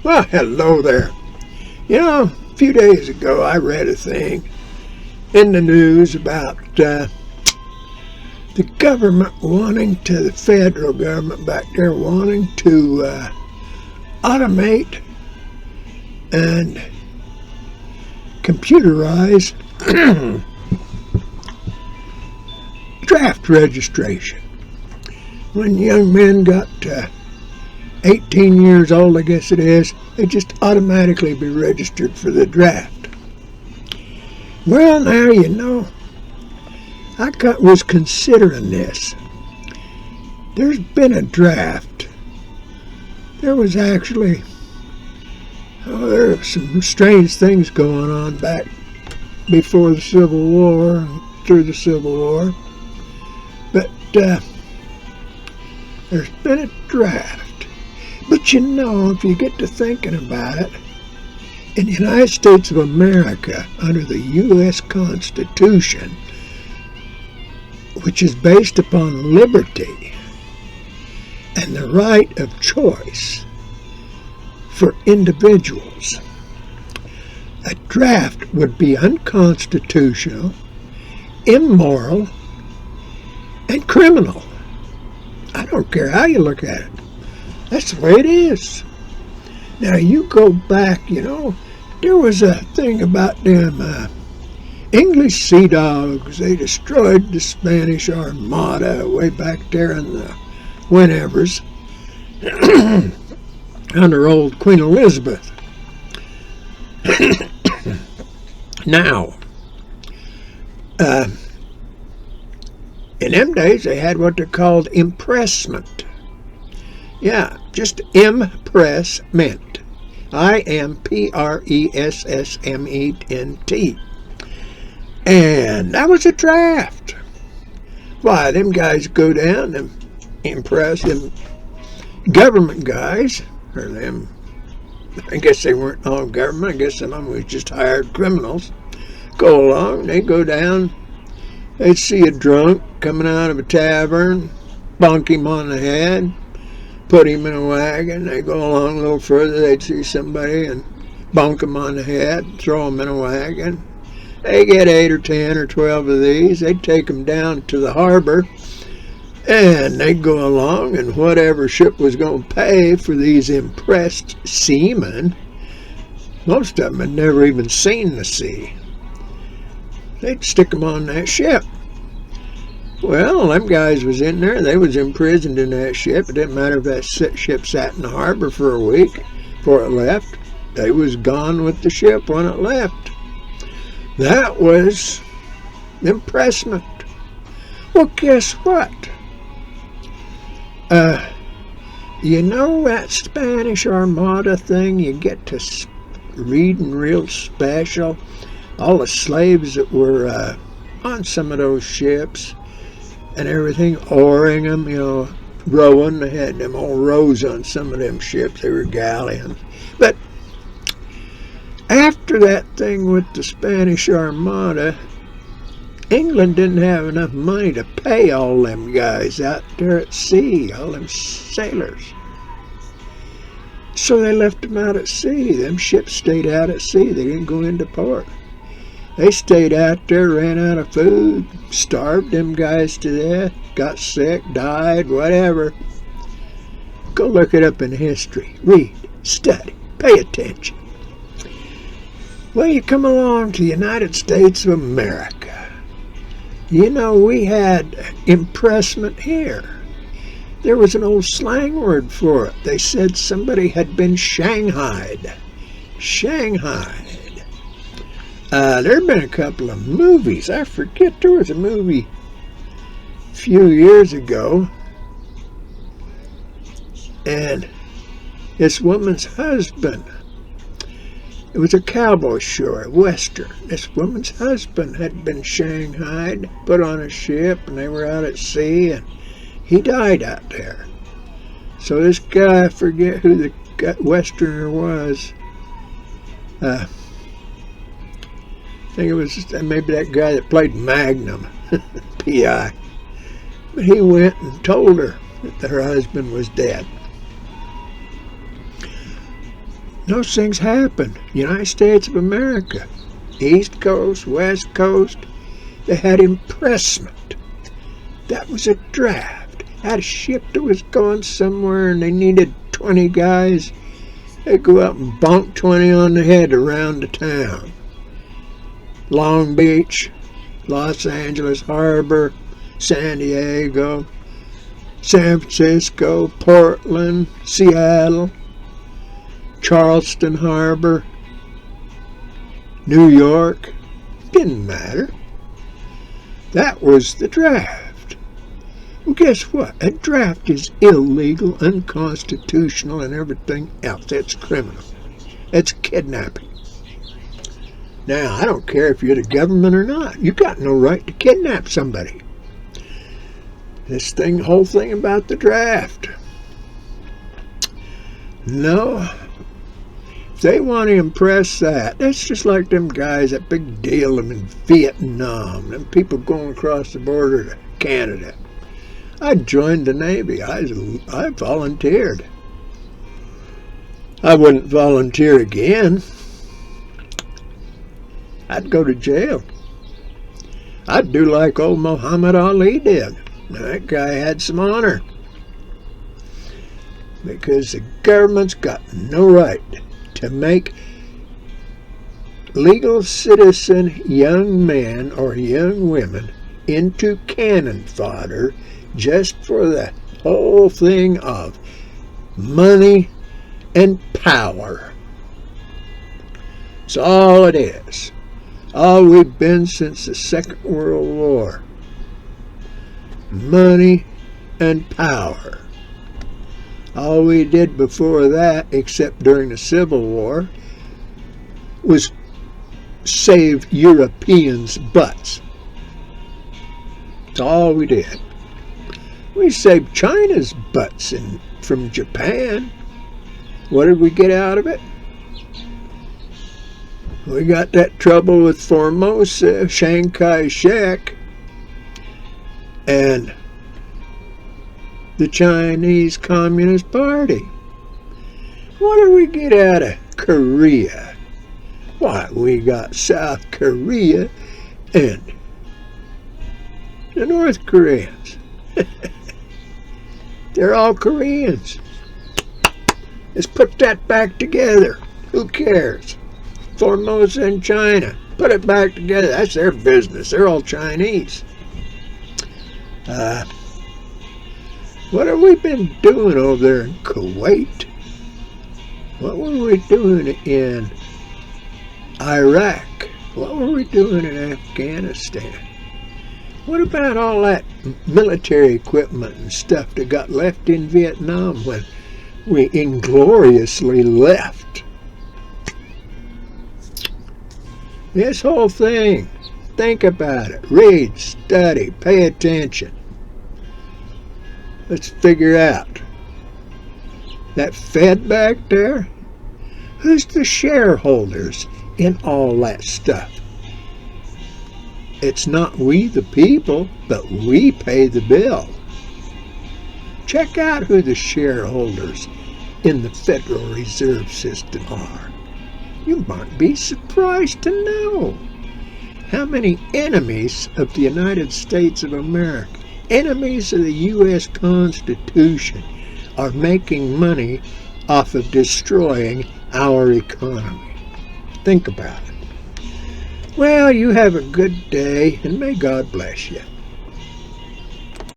Well, hello there. A few days ago I read a thing in the news about the the federal government back there wanting to automate and computerize draft registration. When young men got 18 years old, I guess it is, they just automatically be registered for the draft. Well, now, I was considering this. There's been a draft. There was actually, there were some strange things going on back before the Civil War and through the Civil War. But there's been a draft. But if you get to thinking about it, in the United States of America, under the U.S. Constitution, which is based upon liberty and the right of choice for individuals, a draft would be unconstitutional, immoral, and criminal. I don't care how you look at it. That's the way it is. Now, you go back, there was a thing about them English sea dogs. They destroyed the Spanish Armada way back there in the whenevers under old Queen Elizabeth. Now, in them days, they had what they called impressment. Yeah, just impressment. impressment. And that was a draft. Why, them guys go down and impress them government guys, or them, I guess they weren't all government, I guess some of them was just hired criminals, go along, they go down, they'd see a drunk coming out of a tavern, bonk him on the head, put him in a wagon. They go along a little further, they'd see somebody and bonk him on the head, throw him in a wagon. They get 8 or 10 or 12 of these. They'd take them down to the harbor, and they'd go along, and whatever ship was going to pay for these impressed seamen, most of them had never even seen the sea, they'd stick them on that ship. Well, them guys was in there. They was imprisoned in that ship. It didn't matter if that ship sat in the harbor for a week before it left. They was gone with the ship when it left. That was impressment. Well, guess what? That Spanish Armada thing you get to reading real special? All the slaves that were on some of those ships and everything, oaring them, rowing. They had them all rows on some of them ships. They were galleons. But after that thing with the Spanish Armada, England didn't have enough money to pay all them guys out there at sea, all them sailors. So they left them out at sea. Them ships stayed out at sea. They didn't go into port. They stayed out there, ran out of food, starved them guys to death, got sick, died, whatever. Go look it up in history. Read, study, pay attention. Well, you come along to the United States of America. We had impressment here. There was an old slang word for it. They said somebody had been shanghaied. Shanghaied. There had been a couple of movies. I forget, there was a movie a few years ago, and this woman's husband, it was a cowboy show, a western. This woman's husband had been shanghaied, put on a ship, and they were out at sea, and he died out there. So this guy, I forget who the westerner was, I think it was maybe that guy that played Magnum, P.I. But he went and told her that her husband was dead. Those things happen. United States of America, East Coast, West Coast, they had impressment. That was a draft. Had a ship that was going somewhere and they needed 20 guys. They'd go out and bonk 20 on the head around the town. Long Beach, Los Angeles Harbor, San Diego, San Francisco, Portland, Seattle, Charleston Harbor, New York. Didn't matter. That was the draft. Well, guess what? A draft is illegal, unconstitutional, and everything else. It's criminal. It's kidnapping. Now, I don't care if you're the government or not. You got no right to kidnap somebody. This whole thing about the draft. No. If they want to impress that, that's just like them guys, that big deal in Vietnam, them people going across the border to Canada. I joined the Navy. I volunteered. I wouldn't volunteer again. I'd go to jail. I'd do like old Muhammad Ali did. That guy had some honor. Because the government's got no right to make legal citizen young men or young women into cannon fodder just for the whole thing of money and power. That's all it is. All we've been since the Second World War. Money and power. All we did before that, except during the Civil War, was save Europeans' butts. That's all we did. We saved China's butts from Japan. What did we get out of it? We got that trouble with Formosa, Chiang Kai-shek, and the Chinese Communist Party. What did we get out of Korea? Why, we got South Korea and the North Koreans. They're all Koreans. Let's put that back together. Who cares? Formosa and China. Put it back together. That's their business. They're all Chinese. What have we been doing over there in Kuwait? What were we doing in Iraq? What were we doing in Afghanistan? What about all that military equipment and stuff that got left in Vietnam when we ingloriously left? This whole thing, think about it. Read, study, pay attention. Let's figure out. That Fed back there? Who's the shareholders in all that stuff? It's not we the people, but we pay the bill. Check out who the shareholders in the Federal Reserve System are. You might be surprised to know how many enemies of the United States of America, enemies of the U.S. Constitution, are making money off of destroying our economy. Think about it. Well, you have a good day, and may God bless you.